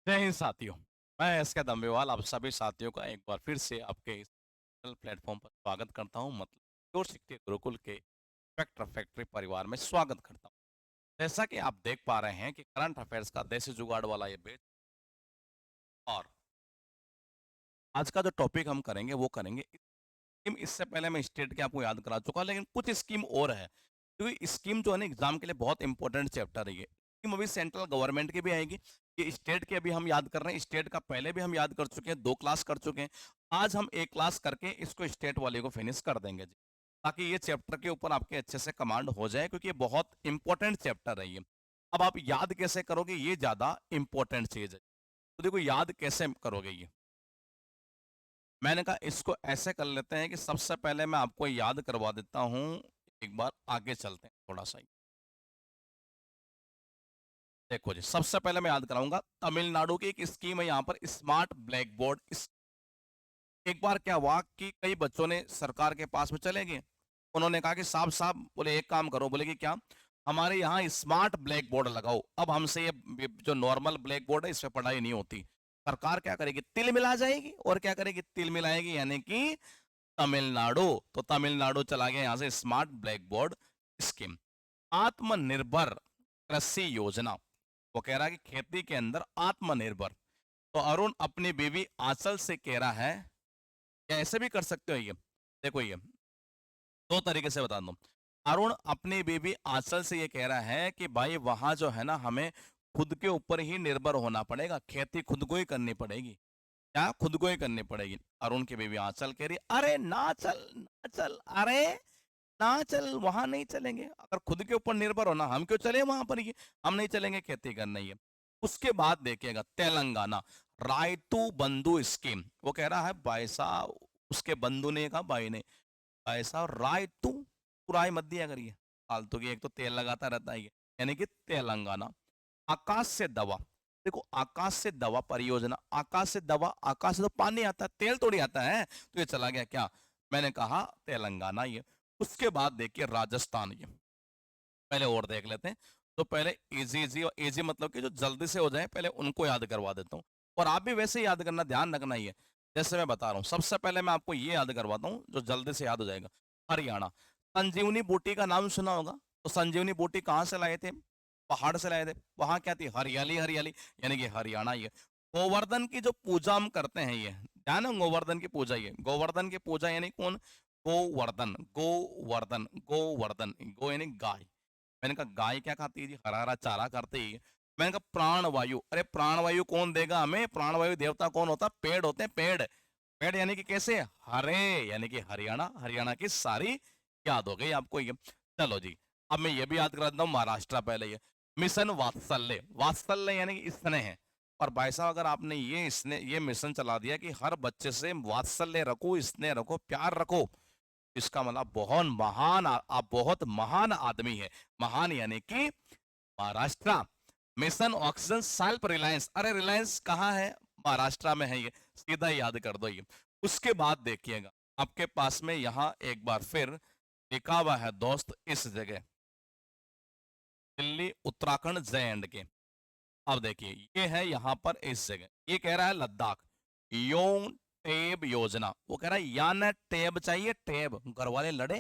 जय हिंद साथियों। मैं एस के दम्बेवाल आप सभी साथियों का एक बार फिर से आपके इस प्लेटफॉर्म पर स्वागत करता हूं। मतलब जोर शिक्षित गुरुकुल के फैक्टर फैक्ट्री परिवार में स्वागत करता हूं। जैसा कि आप देख पा रहे हैं कि करंट अफेयर्स का देसी जुगाड़ वाला ये बैच, और आज का जो टॉपिक हम करेंगे वो करेंगे स्कीम। इससे पहले मैं स्टेट के आपको याद करा चुका, लेकिन कुछ स्कीम और है क्योंकि स्कीम जो है ना एग्जाम के लिए बहुत इंपॉर्टेंट चैप्टर है। ये स्कीम अभी सेंट्रल गवर्नमेंट की भी आएगी। ये स्टेट के अभी हम याद कर रहे हैं, स्टेट का पहले भी हम याद कर चुके हैं, 2 क्लास कर चुके हैं। आज हम एक क्लास करके इसको स्टेट वाले को फिनिश कर देंगे जी, ताकि ये चैप्टर के ऊपर आपके अच्छे से कमांड हो जाए, क्योंकि ये बहुत इंपॉर्टेंट चैप्टर है ये। अब आप याद कैसे करोगे, ये ज्यादा इंपॉर्टेंट चीज है। तो देखो, याद कैसे करोगे ये, मैंने कहा इसको ऐसे कर लेते हैं कि सबसे पहले मैं आपको याद करवा देता हूं। एक बार आगे चलते हैं थोड़ा सा ही। देखो जी, सबसे पहले मैं याद कराऊंगा तमिलनाडु की एक स्कीम है यहाँ पर, स्मार्ट ब्लैक बोर्ड। एक बार क्या हुआ कि कई बच्चों ने सरकार के पास में चले गए। उन्होंने कहा कि साहब साहब, बोले एक काम करो, बोले कि क्या, हमारे यहाँ स्मार्ट ब्लैक बोर्ड लगाओ। अब हमसे ये जो नॉर्मल ब्लैक बोर्ड है इस पे पढ़ाई नहीं होती। सरकार क्या करेगी, तिल मिला जाएगी, और क्या करेगी, तिल मिलाएगी, यानी कि तमिलनाडु। तो तमिलनाडु चला गया यहाँ से स्मार्ट ब्लैक बोर्ड स्कीम। आत्मनिर्भर कृषि योजना, वो कह रहा है कि खेती के अंदर आत्मनिर्भर। तो अरुण अपनी बीवी आंचल से कह रहा है, या ऐसे भी कर सकते हो ये। देखो ये दो तरीके से बता दूं। अरुण अपनी बीवी आंचल से ये कह रहा है कि भाई वहां जो है ना, हमें खुद के ऊपर ही निर्भर होना पड़ेगा, खेती खुद को ही करनी पड़ेगी। क्या, खुद को ही करनी पड़ेगी। अरुण की बीवी आंचल कह रही, अरे ना चल ना चल, अरे ना चल, वहां नहीं चलेंगे। अगर खुद के ऊपर निर्भर होना, हम क्यों चले वहां पर, ये हम नहीं चलेंगे, खेती करना ही है। उसके बाद देखिएगा तेलंगाना रायतू बंधु स्कीम। वो कह रहा है भाई साहब, उसके बंधु ने कहा, भाई ने, भाई साहब रायतू, तू राय मत दिया करिए फालतू की, एक तो तेल लगाता रहता है ये। यानी कि तेलंगाना। आकाश से दवा, देखो आकाश से दवा परियोजना, आकाश से दवा, आकाश से तो पानी आता है, तेल थोड़ी आता है। तो ये चला गया क्या, मैंने कहा तेलंगाना ये। उसके बाद देखिए राजस्थान ये, पहले और देख लेते हैं। तो पहले इजी इजी, और इजी मतलब कि जो जल्दी से हो जाए, पहले उनको याद करवा देता हूँ। और आप भी वैसे ही याद करना, ध्यान रखना ही है जैसे मैं बता रहा हूँ। सबसे पहले मैं आपको ये याद करवाता हूँ जो जल्दी से याद हो जाएगा। हरियाणा, संजीवनी बूटी का नाम सुना होगा। तो संजीवनी बूटी कहाँ से लाए थे, पहाड़ से लाए थे। वहां क्या थी, हरियाली हरियाली, यानी कि हरियाणा। ये गोवर्धन की जो पूजा हम करते हैं, ये ध्यान है, गोवर्धन की पूजा, ये गोवर्धन की पूजा यानी कौन, गोवर्धन, गोवर्धन, गोवर्धन, गो यानी गाय। मैंने कहा गाय क्या खाती है जी, हरा हरा चारा करती है। मैंने कहा प्राण वायु, अरे प्राण वायु कौन देगा हमें, प्राण वायु देवता कौन होता, पेड़ होते हैं, पेड़। पेड़ यानी कि कैसे, हरे, यानी कि हरियाणा। हरियाणा की सारी याद हो गई आपको ये। चलो जी, अब मैं ये भी याद करा देता हूँ महाराष्ट्र। पहले ये मिशन वात्सल्य, वात्सल्य यानी कि स्नेह है। और भाई साहब, अगर आपने ये स्नेह, ये मिशन चला दिया कि हर बच्चे से वात्सल्य रखो, स्नेह रखो, प्यार रखो, इसका मतलब बहुत महान आप बहुत महान आदमी है। महान यानी कि Maharashtra. Mission oxygen self reliance, अरे रिलायंस कहाँ है, महाराष्ट्र में है ये, सीधा याद कर दो ये। उसके बाद देखिएगा आपके पास में यहाँ एक बार फिर लिखा हुआ है दोस्त, इस जगह दिल्ली उत्तराखंड जे एंड के। अब देखिए ये है यहाँ पर इस जगह, ये कह रहा है लद्दाख योन टेब योजना। वो कह रहा है या न टेब चाहिए, टेब, घर वाले लड़े।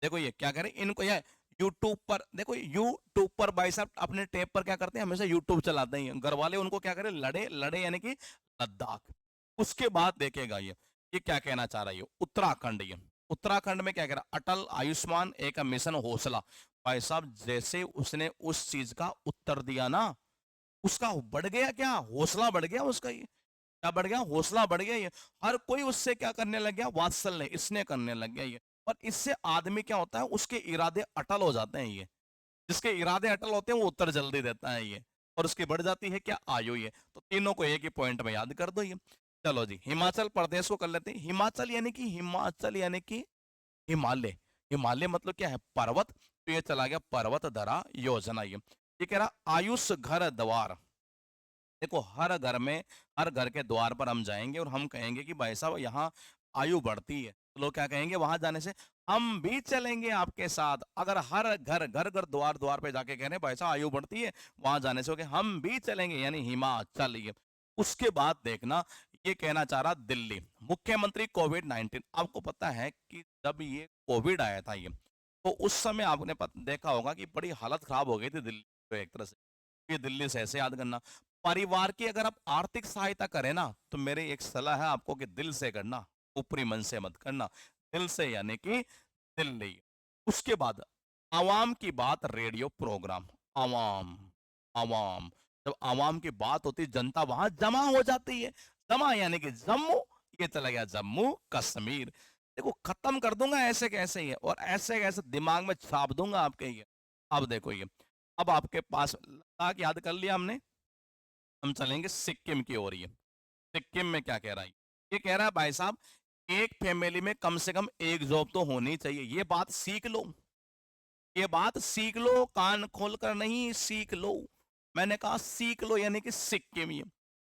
देखो ये क्या करें, इनको ये यूट्यूब पर, देखो यूट्यूब पर भाई साहब अपने टेप पर क्या करते हैं, हमेशा यूट्यूब चलाते हैं घर वाले, उनको क्या करें, लड़े लड़े, यानी कि लद्दाख। उसके बाद देखेगा ये क्या कहना चाह रहा है, ये उत्तराखंड। ये उत्तराखंड में क्या कह रहा है, अटल आयुष्मान एक मिशन हौसला। भाई साहब जैसे उसने उस चीज का उत्तर दिया ना, उसका बढ़ गया क्या, हौसला बढ़ गया उसका। ये क्या बढ़ गया, हौसला बढ़ गया। ये हर कोई उससे क्या करने लग गया, वात्सल्य इसने करने लग गया ये। और इससे आदमी क्या होता है, उसके इरादे अटल हो जाते हैं ये। जिसके इरादे अटल होते हैं वो उत्तर जल्दी देता है ये। और उसकी बढ़ जाती है क्या, आयु। ये तो तीनों को एक ही पॉइंट में याद कर दो ये। चलो जी, हिमाचल प्रदेश को कर लेते हैं। हिमाचल यानी कि, हिमाचल यानी कि हिमालय। हिमालय मतलब क्या है, पर्वत। तो ये चला गया पर्वत धरा योजना। ये कह रहा आयुष घर द्वार। देखो हर घर में, हर घर के द्वार पर हम जाएंगे और हम कहेंगे कि भाई साहब यहाँ आयु बढ़ती है। तो लोग क्या कहेंगे, वहां जाने से हम भी चलेंगे आपके साथ। अगर हर घर, घर घर द्वार द्वार पे जाके कह रहे हैं भाई साहब आयु बढ़ती है, वहां जाने से हो गया हम भी चलेंगे, यानी हिमाचल। ये उसके बाद देखना, ये कहना चाह रहा दिल्ली मुख्यमंत्री कोविड-19। आपको पता है कि जब ये कोविड आया था ये, तो उस समय आपने देखा होगा कि बड़ी हालत खराब हो गई थी दिल्ली में एक तरह से। ये दिल्ली से ऐसे याद करना। परिवार की अगर आप आर्थिक सहायता करें ना, तो मेरी एक सलाह है आपको कि दिल से करना, ऊपरी मन से मत करना। दिल से यानी कि दिल्ली। उसके बाद आवाम की बात रेडियो प्रोग्राम। आवाम, आवाम, जब आवाम की बात होती जनता वहां जमा हो जाती है। जमा यानी कि जम्मू, ये चला गया जम्मू कश्मीर। देखो खत्म कर दूंगा ऐसे कैसे ही है, और ऐसे कैसे दिमाग में छाप दूंगा आपके ये। अब देखो ये, अब आपके पास लद्दाख याद कर लिया हमने। हम चलेंगे सिक्किम की ओर। ये सिक्किम में क्या कह रहा है, ये कह रहा है भाई साहब, एक फैमिली में कम से कम एक जॉब तो होनी चाहिए। ये बात सीख लो, ये बात सीख लो, कान खोलकर नहीं, सीख लो। मैंने कहा सीख लो यानी कि सिक्किम। ये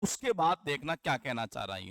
उसके बाद देखना क्या कहना चाह रहा है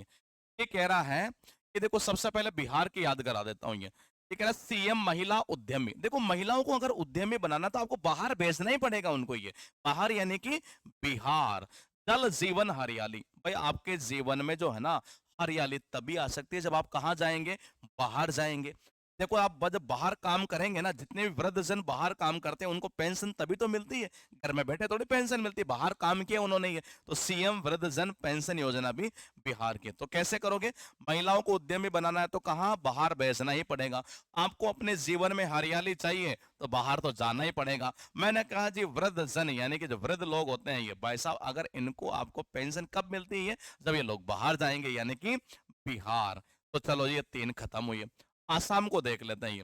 ये कह रहा है कि देखो सबसे पहले बिहार की याद करा देता हूं। ये कह रहा है सीएम महिला उद्यमी। देखो महिलाओं को अगर उद्यमी बनाना तो आपको बाहर भेजना ही पड़ेगा उनको। ये बाहर यानी कि बिहार। जल जीवन हरियाली, भाई आपके जीवन में जो है ना, हरियाली तभी आ सकती है जब आप कहाँ जाएंगे, बाहर जाएंगे। देखो आप जब बाहर काम करेंगे ना, जितने भी वृद्धजन बाहर काम करते हैं उनको पेंशन तभी तो मिलती है। घर में बैठे थोड़ी पेंशन मिलती है, बाहर काम किया उन्होंने। ये तो सीएम वृद्धजन पेंशन योजना भी बिहार की। तो कैसे करोगे, महिलाओं को उद्यमी बनाना है तो कहाँ, बाहर भेजना ही पड़ेगा। आपको अपने जीवन में हरियाली चाहिए तो बाहर तो जाना ही पड़ेगा। मैंने कहा जी वृद्धजन यानी कि जो वृद्ध लोग होते हैं, ये भाई साहब अगर इनको आपको पेंशन कब मिलती है, जब ये लोग बाहर जाएंगे यानी कि बिहार। तो चलो ये तीन खत्म हुई है। आसाम को देख लेते हैं। ये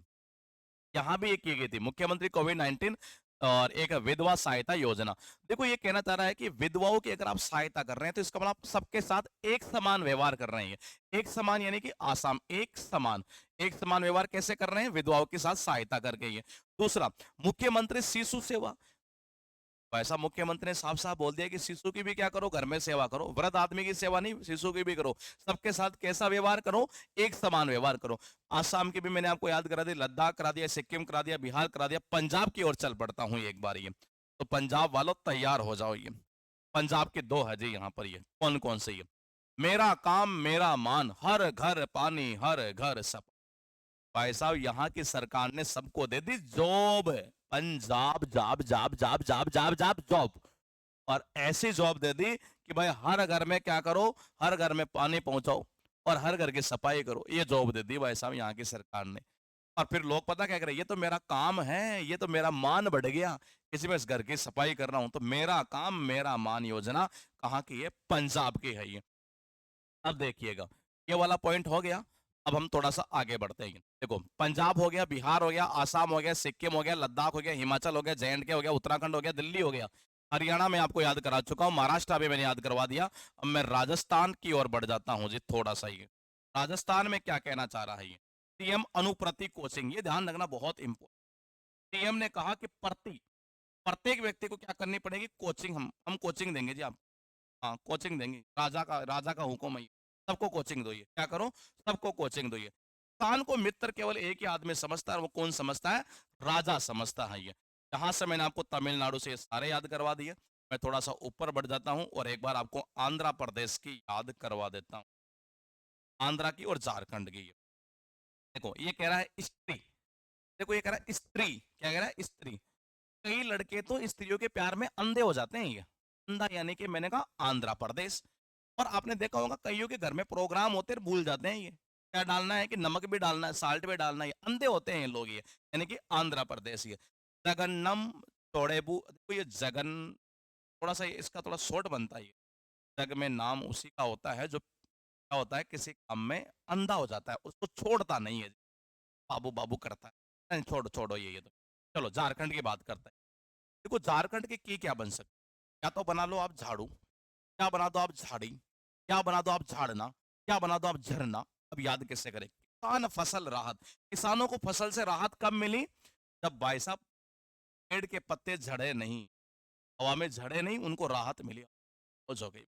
यहाँ भी एक की गई थी मुख्यमंत्री कोविड-19 और एक विधवा सहायता योजना। देखो ये कहना चाह रहा है कि विधवाओं की अगर आप सहायता कर रहे हैं तो इसका मतलब आप सबके साथ एक समान व्यवहार कर रहे हैं। एक समान यानी कि आसाम एक समान, एक समान व्यवहार कैसे कर रहे हैं, विधवाओं के साथ सहायता करके। ये दूसरा, मुख्यमंत्री शिशु सेवा। ऐसा मुख्यमंत्री ने साफ साफ बोल दिया कि शिशु की भी क्या करो, घर में सेवा करो। वृद्ध आदमी की सेवा नहीं, शिशु की भी करो। सबके साथ कैसा व्यवहार करो, एक समान व्यवहार करो। आसाम की भी मैंने आपको याद करा दी, लद्दाख करा दिया, सिक्किम करा दिया, बिहार करा दिया। पंजाब की ओर चल पड़ता हूं एक बार। ये तो पंजाब वालों तैयार हो जाओ। ये पंजाब के दो है जी यहाँ पर। ये कौन कौन से, ये मेरा काम मेरा मान, हर घर पानी हर घर सब। भाई साहब यहाँ की सरकार ने सबको दे दी job. Punjab job job job job job job job. और ऐसी जॉब दे दी कि भाई हर घर में क्या करो, हर घर में पानी पहुंचाओ और हर घर की सफाई करो। ये जॉब दे दी भाई साहब यहाँ की सरकार ने। और फिर लोग पता क्या करे, ये तो मेरा काम है, ये तो मेरा मान बढ़ गया, इसी में इस घर की सफाई कर रहा हूं। तो मेरा काम मेरा मान योजना कहाँ की है, पंजाब की है ये। अब देखिएगा, ये वाला पॉइंट हो गया। अब हम थोड़ा सा आगे बढ़ते हैं। देखो पंजाब हो गया, बिहार हो गया, आसाम हो गया, सिक्किम हो गया, लद्दाख हो गया, हिमाचल हो गया, जे.एंड.के हो गया, उत्तराखंड हो गया, दिल्ली हो गया, हरियाणा में आपको याद करा चुका हूं, महाराष्ट्र भी मैंने याद करवा दिया। अब मैं राजस्थान की ओर बढ़ जाता हूं जी थोड़ा सा। ये राजस्थान में क्या कहना चाह रहा है ये, सीएम अनुप्रति कोचिंग। ये ध्यान रखना बहुत इंपॉर्टेंट। सीएम ने कहा कि प्रत्येक व्यक्ति को क्या करनी पड़ेगी, कोचिंग। हम कोचिंग देंगे जी आप। हाँ कोचिंग देंगे, राजा का हुक्म है ये। सबको कोचिंग दो। ये क्या करो, सबको कोचिंग दो। ये इंसान को मित्र केवल एक ही आदमी समझता है, वो कौन समझता है, राजा समझता है। ये यहां से मैंने आपको तमिलनाडु से ये सारे याद करवा दिए। मैं थोड़ा सा ऊपर बढ़ जाता हूं और एक बार आपको आंध्र प्रदेश की याद करवा देता हूं, आंध्रा की और झारखंड की। देखो ये कह रहा है स्त्री। देखो ये कह रहा है स्त्री, क्या कह रहा है, स्त्री। कई लड़के तो स्त्रियों के प्यार में अंधे हो जाते हैं। ये अंधा यानी कि मैंने कहा आंध्र प्रदेश। और आपने देखा होगा कईयों के घर में प्रोग्राम होते हैं, भूल जाते हैं ये क्या डालना है, कि नमक भी डालना है, साल्ट भी डालना है। ये अंधे होते हैं ये लोग। ये यानी कि आंध्र प्रदेश। ये जगन्नम चौड़ेबू। देखो ये जगन, थोड़ा सा इसका थोड़ा शॉर्ट बनता है। ये जग में नाम उसी का होता है जो क्या होता है, किसी काम में अंधा हो जाता है, उसको छोड़ता नहीं है, बाबू बाबू करता है। नहीं छोड़ो छोड़ो ये तो। चलो झारखंड की बात करते हैं। देखो झारखंड की क्या बन सकती, या तो बना लो आप झाड़ू, क्या बना दो आप झाड़ी, क्या बना दो आप झाड़ना, क्या बना दो आप झरना। अब याद कैसे करें, किसान फसल राहत। किसानों को फसल से राहत कब मिली, जब भाई साहब पेड़ के पत्ते झड़े नहीं, हवा में झड़े नहीं, उनको राहत मिली, खुश हो गई।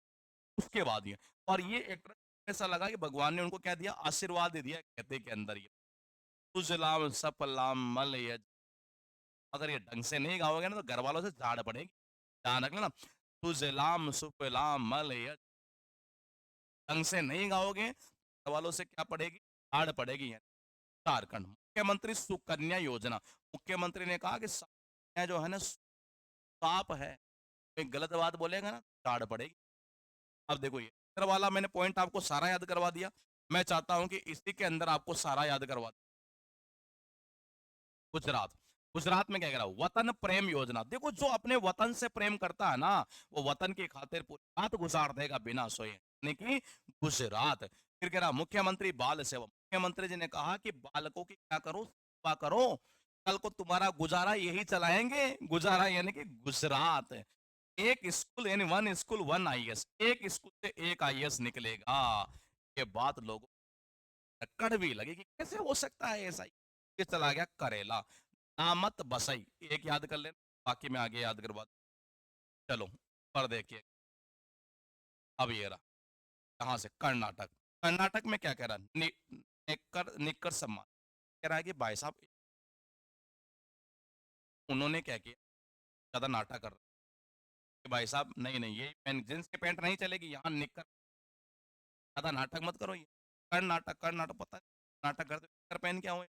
उसके बाद ये, और ये एक तरह से ऐसा लगा कि भगवान ने उनको क्या दिया, आशीर्वाद दे दिया कहते के अंदर। ये सुजलाम सपलाम मल यज। अगर ये ढंग से नहीं गाओगे ना तो घर वालों से झाड़ पड़ेगी। ध्यान रखना ना, सुजलाम सुफलाम मल यज। ढंग से नहीं गाओगे घर वालों से क्या पड़ेगी, आड़ पड़ेगी। झारखंड मुख्यमंत्री सुकन्या योजना, मुख्यमंत्री ने कहा कि सुकन्या जो है ना सांप है, कोई गलत बात बोलेगा ना दाढ़ पड़ेगी। अब देखो ये इधर वाला मैंने पॉइंट आपको सारा याद करवा दिया, मैं चाहता हूं कि इसी के अंदर आपको सारा याद करवा दूं। गुजरात, गुजरात में क्या कह रहा हूं, वतन प्रेम योजना। देखो जो अपने वतन से प्रेम करता है ना, वो वतन की खातिर पूरी रात गुजार देगा बिना सोए, यानी कि गुजरात। फिर कह रहा मुख्यमंत्री बाल सेवा, मुख्यमंत्री जी ने कहा कि बालकों की क्या करो, सेवा करो, कल को तुम्हारा गुजारा यही चलाएंगे। गुजारा यानी कि गुजरात। एक स्कूल यानी वन स्कूल वन आईएएस, एक स्कूल से एक आईएएस निकलेगा। ये बात लोगों को कड़वी लगी कि कैसे हो सकता है ऐसा। ये चला गया करेला। नामत बसई एक याद कर लेना, बाकी मैं आगे याद करवा दूं। चलो पर देखिए, अब ये रहा कहां से, कर्नाटक। कर्नाटक में क्या कह रहा है, निक्कर निक्कर सम्मान कह रहा है कि भाई साहब उन्होंने क्या किया, ज्यादा नाटक कर रहा है कि भाई साहब नहीं नहीं ये जींस के पैंट नहीं चलेगी, यहाँ निक्कर, ज्यादा नाटक मत करो। ये कर्नाटक, कर्नाटक पता है नाटक करते निक्कर पहन क्या हुए।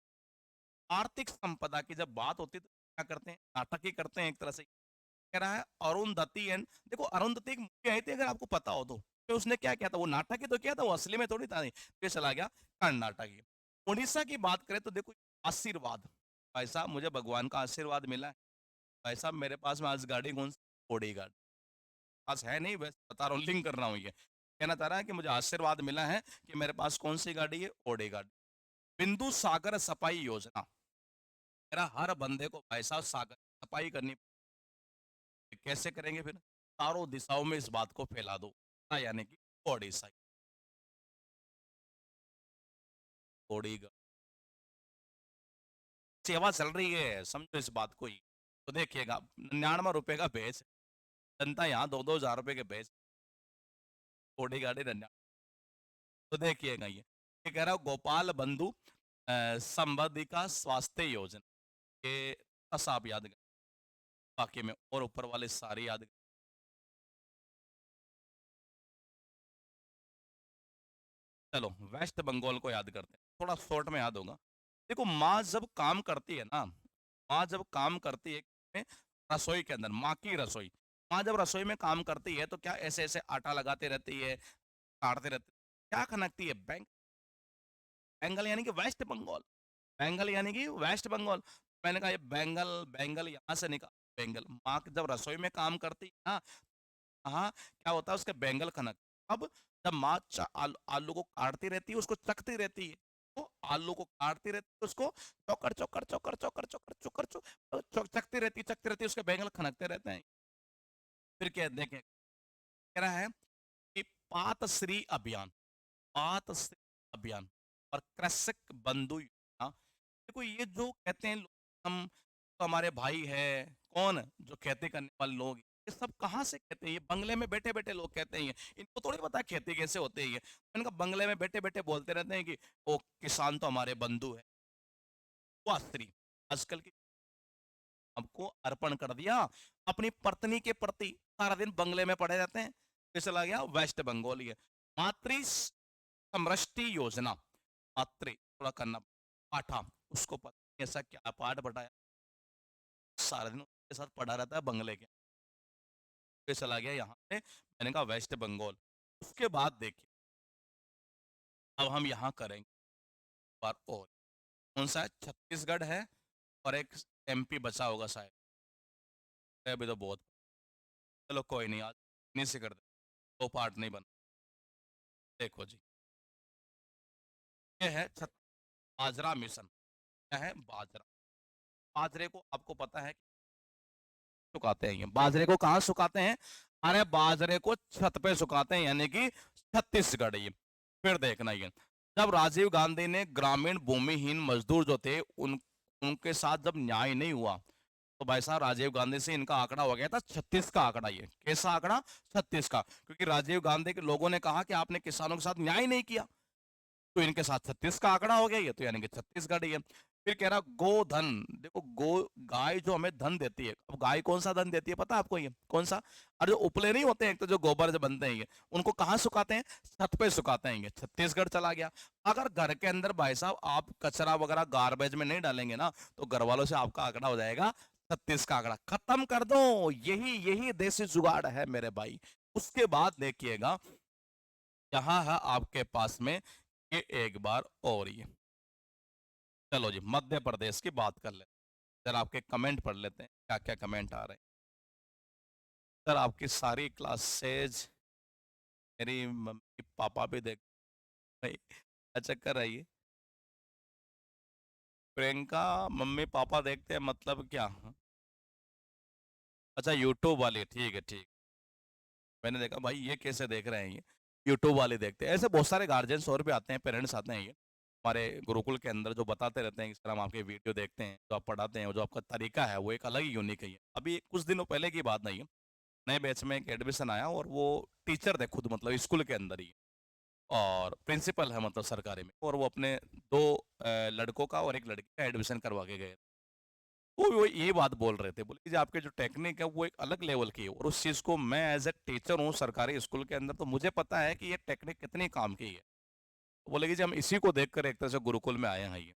आर्थिक संपदा की जब बात होती है तो क्या करते हैं, नाटक ही करते हैं एक तरह से। कह रहा है अरुंधति एंड, देखो अरुंधति एक मूवी आई थी अगर आपको पता हो तो उसने क्या किया था, वो नाटक ही तो किया था, वो असली में थोड़ी था। नहीं फिर चला गया कर्नाटक ही। उड़ीसा की बात करें तो देखो आशीर्वाद, भाई साहब मुझे भगवान का आशीर्वाद मिला है। भाई साहब मेरे पास में आज गाड़ी कौन सी, ओडी गाड़ी पास है नहीं, बस बता रहा हूँ, लिंक कर रहा हूँ। ये कहना चाह रहा है कि मुझे आशीर्वाद मिला है कि मेरे पास कौन सी गाड़ी है, ओडी गाड़ी। बिंदु सागर सफाई योजना, मेरा हर बंदे को भाई साहब सागर सफाई करनी, कैसे करेंगे फिर, चारों दिशाओं में इस बात को फैला दो, यानी कि ओडिशा, ओडीगा सेवा चल रही है, समझो इस बात को ही। तो देखिएगा 99 रुपए का बेच, जनता यहाँ 2-2 हज़ार रुपए के बेच, ओडी गाड़ी 99। तो देखिएगा ये कह रहा हूँ गोपाल बंधु संबंधिका स्वास्थ्य योजना, ये बस आप याद कर, बाकी में और ऊपर वाले सारे याद कर। चलो वेस्ट बंगाल को याद करते हैं, थोड़ा शॉर्ट में याद होगा। देखो माँ जब काम करती है ना, माँ जब काम करती है में, रसोई के अंदर, माँ की रसोई, माँ जब रसोई में काम करती है तो क्या ऐसे ऐसे आटा लगाते रहती है, काटते रहती है, क्या खनकती है, बेंगल यानी कि वेस्ट बंगाल, बेंगल यानी कि वेस्ट बंगाल। मैंने कहा ये बेंगल बेंगल यहाँ से निकाल, बेंगल माँ जब रसोई में काम करती है ना, हाँ क्या होता है उसके बेंगल खनक। अब जब माँ आलू को काटती रहती है, उसको चखती रहती है, तो आलू को काटती रहती है, उसको चौकर चौकर चौकर चौकर चौकर चौकर चखती रहती है, उसके बेंगल खनकते रहते हैं। फिर क्या देखें, कह रहा है कि पातश्री अभियान, पातश्री अभियान और कृषक बंधु योजना। देखो ये जो कहते हैं हम तो हमारे भाई है, कौन जो खेती करने वाले लोग, ये सब कहाँ से कहते हैं, ये बंगले में बैठे बैठे लोग कहते हैं। इनको थोड़ी पता है खेती कैसे होती है। मैंने कहा बंगले में बैठे बैठे बोलते रहते हैं कि वो किसान तो हमारे बंधु है। वो स्त्री आजकल की हमको अर्पण कर दिया अपनी पत्नी के प्रति, सारा दिन बंगले में पड़े रहते हैं। फिर चला गया वेस्ट बंगाल। ये मातृ समृष्टि योजना, मातृ थोड़ा करना पाठा, उसको पता नहीं ऐसा क्या पाठ बताया, सारा दिन उसके साथ पड़ा रहता है बंगले के। फिर चला गया यहाँ से, मैंने कहा वेस्ट बंगाल। उसके बाद देखिए अब हम यहाँ करेंगे बार और, कौन सा है, छत्तीसगढ़ है और एक एमपी बचा होगा शायद, अभी तो बहुत, चलो कोई नहीं, आज नहीं से कर दे, दो पार्ट नहीं बना। देखो जी ये है बाजरा मिशन। क्या है बाजरा, बाजरे को आपको पता है सुखाते हैं, ये बाजरे को कहाँ सुखाते हैं, अरे बाजरे को छत पे सुखाते हैं, यानी कि छत्तीसगढ़। ये फिर देखना ये जब राजीव गांधी ने ग्रामीण भूमिहीन मजदूर जो थे उनके साथ जब न्याय नहीं हुआ, तो भाई साहब राजीव गांधी से इनका आंकड़ा हो गया था 36 का आंकड़ा। ये कैसा आंकड़ा, 36 का, क्योंकि राजीव गांधी के लोगों ने कहा कि आपने किसानों के साथ न्याय नहीं किया। तो इनके साथ 36 का आंकड़ा हो गया ये, तो यानी कि छत्तीसगढ़ ही है। फिर कह रहा गोधन, देखो गो गाय जो हमें धन देती है, अब गाय कौन सा धन देती है पता है आपको, ये कौन सा? और जो उपले नहीं होते हैं, एक तो जो गोबर से बनते हैं ये, उनको कहाँ सुखाते हैं? छत पे सुखाते हैं। ये छत्तीसगढ़ चला गया। अगर घर के अंदर भाई साहब आप कचरा वगैरह गार्बेज में नहीं डालेंगे ना, तो घर वालों से आपका आंकड़ा हो जाएगा 36 का आंकड़ा। खत्म कर दो, यही यही देसी जुगाड़ है मेरे भाई। उसके बाद देखिएगा यहाँ है आपके पास में ये एक बार और ये, चलो जी मध्य प्रदेश की बात कर लेते हैं। सर आपके कमेंट पढ़ लेते हैं, क्या क्या कमेंट आ रहे हैं। सर आपकी सारी क्लासेज मेरी मम्मी पापा भी देख रही, अच्छा कर रही है। प्रियंका मम्मी पापा देखते हैं मतलब क्या? अच्छा यूट्यूब वाली, ठीक है ठीक। मैंने देखा भाई ये कैसे देख रहे हैं, ये यूट्यूब वाले देखते हैं। ऐसे बहुत सारे गार्जियंस और भी आते हैं, पेरेंट्स आते हैं ये हमारे गुरुकुल के अंदर, जो बताते रहते हैं इस तरह हम आपके वीडियो देखते हैं, जो आप पढ़ाते हैं, जो आपका तरीका है वो एक अलग ही यूनिक है। अभी कुछ दिनों पहले की बात नहीं है, नए बैच में एक एडमिशन आया और वो टीचर थे खुद, मतलब स्कूल के अंदर ही, और प्रिंसिपल है मतलब सरकारी में, और वो अपने दो लड़कों का और एक लड़की का एडमिशन करवा के गए। वो ये बात बोल रहे थे, बोले कि जो आपके जो टेक्निक है वो एक अलग लेवल की है, और उस चीज़ को मैं एज ए टीचर हूँ सरकारी स्कूल के अंदर, तो मुझे पता है कि ये टेक्निक कितनी काम की है। तो बोले कि जी हम इसी को देखकर एक तरह से गुरुकुल में आए हैं ये।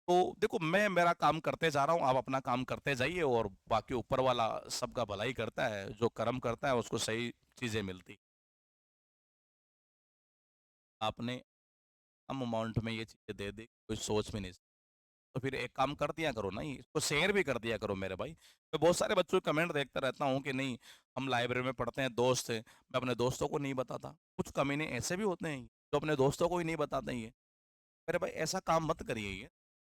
तो देखो मैं मेरा काम करते जा रहा हूँ, आप अपना काम करते जाइए, और बाकी ऊपर वाला सबका भलाई करता है, जो कर्म करता है उसको सही चीज़ें मिलती। आपने कम अमाउंट में ये चीज़ें दे दी, कोई सोच भी नहीं। तो फिर एक काम कर दिया करो ना, इसको शेयर भी कर दिया करो मेरे भाई। मैं बहुत सारे बच्चों के कमेंट देखता रहता हूँ कि नहीं हम लाइब्रेरी में पढ़ते हैं, दोस्त हैं, मैं अपने दोस्तों को नहीं बताता। कुछ कमीने ऐसे भी होते हैं जो अपने दोस्तों को ही नहीं बताते हैं ये। मेरे भाई ऐसा काम मत करिए, ये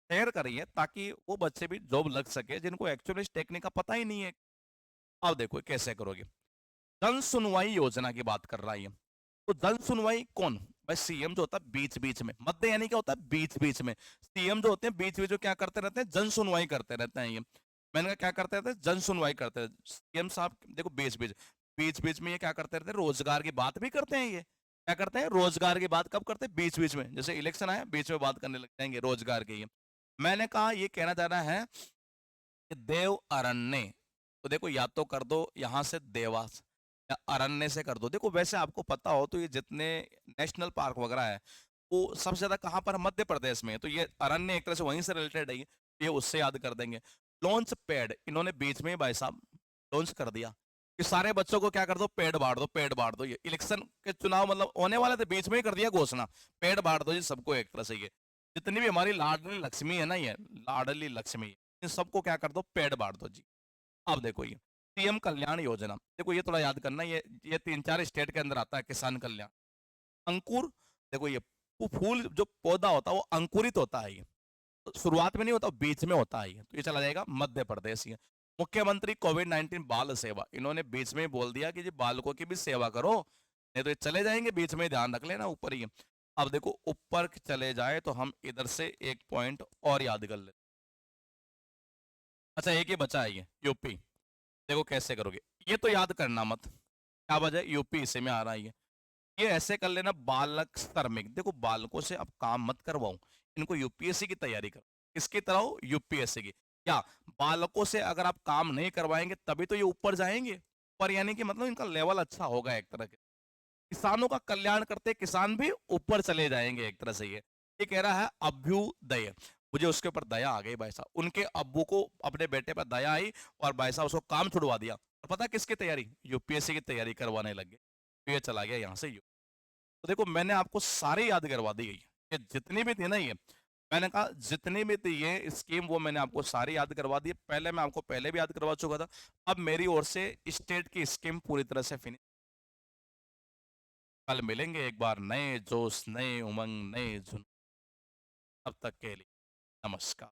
शेयर करिए ताकि वो बच्चे भी जॉब लग सके जिनको एक्चुअली इस टेक्निक का पता ही नहीं है। अब देखो कैसे करोगे। जन सुनवाई योजना की बात कर रहा है ये। तो जन सुनवाई कौन? भाई सीएम जो होता है बीच बीच में, मध्य यानी क्या होता है? बीच बीच में। सीएम जो होते हैं बीच बीच में क्या करते रहते हैं? जन सुनवाई करते रहते हैं ये। मैंने कहा क्या करते रहते हैं? जन सुनवाई करते हैं सीएम साहब। देखो बीच बीच बीच बीच में ये क्या करते रहते हैं? रोजगार की बात भी करते हैं ये। क्या करते हैं? रोजगार की बात कब करते हैं? बीच बीच में, जैसे इलेक्शन आया बीच में बात करने लग जाएंगे रोजगार की ये। मैंने कहा ये कहना चाह रहा है कि देव अरण्य, तो देखो या तो कर दो यहाँ से देवास, या अरण्य से कर दो। देखो वैसे आपको पता हो तो ये जितने नेशनल पार्क वगैरह है वो सबसे ज्यादा कहाँ पर? मध्य प्रदेश में है। तो ये अरण्य एक तरह से वहीं से रिलेटेड है, ये उससे याद कर देंगे। लॉन्च पैड इन्होंने बीच में ही भाई साहब लॉन्च कर दिया कि सारे बच्चों को क्या कर दो? पेड़ बांट दो, पेड़ बांट दो। ये इलेक्शन के चुनाव मतलब होने वाले थे, बीच में ही कर दिया घोषणा, पेड़ बांट दो जी सबको एक तरह से। ये जितनी भी हमारी लाडली लक्ष्मी है ना, ये लाडली लक्ष्मी, इन सबको क्या कर दो? पेड़ बांट दो जी। अब देखो ये पीएम कल्याण योजना, देखो ये थोड़ा याद करना, ये 3-4 स्टेट के अंदर आता है। किसान कल्याण, अंकुर, देखो ये फूल जो पौधा होता है वो अंकुरित होता है ये, तो शुरुआत में नहीं होता, बीच में होता है ये। तो ये चला जाएगा मध्य प्रदेश। ये मुख्यमंत्री कोविड-19 बाल सेवा, इन्होंने बीच में ही बोल दिया कि जी बालकों की भी सेवा करो, नहीं तो ये चले जाएंगे बीच में, ध्यान रख लेना ऊपर ही। अब देखो ऊपर चले जाए तो हम इधर से एक पॉइंट और याद कर ले। अच्छा एक ही बचा है ये यूपी, देखो कैसे करोगे। ये तो याद करना मत, क्या वजह? यूपी इसी में आ रहा है ये ऐसे कर लेना। बालक श्रमिक, देखो बालकों से अब काम मत करवाओ, इनको यूपीएससी की तैयारी करो। किसकी तरह हो? यूपीएससी की। क्या बालकों से अगर आप काम नहीं करवाएंगे तभी तो ये ऊपर जाएंगे, पर यानी कि मतलब इनका लेवल अच्छा होगा एक तरह के। किसानों का कल्याण करते किसान भी ऊपर चले जाएंगे एक तरह से। ये कह रहा है अभ्युदय, मुझे उसके ऊपर दया आ गई भाई साहब। उनके अब्बू को अपने बेटे पर दया आई और भाई साहब उसको काम छुड़वा दिया, और पता किसकी तैयारी? यूपीएससी की तैयारी करवाने लग गए। तो ये चला गया यहाँ से। तो देखो मैंने आपको सारी याद करवा दी गई, ये जितनी भी थी ना ये, मैंने कहा जितनी भी थी ये स्कीम वो मैंने आपको सारी याद करवा दी। पहले मैं आपको पहले भी याद करवा चुका था। अब मेरी ओर से स्टेट की स्कीम पूरी तरह से फिनिश। कल मिलेंगे एक बार नए जोश, नए उमंग, नए जुनून। तब तक के लिए नमस्कार।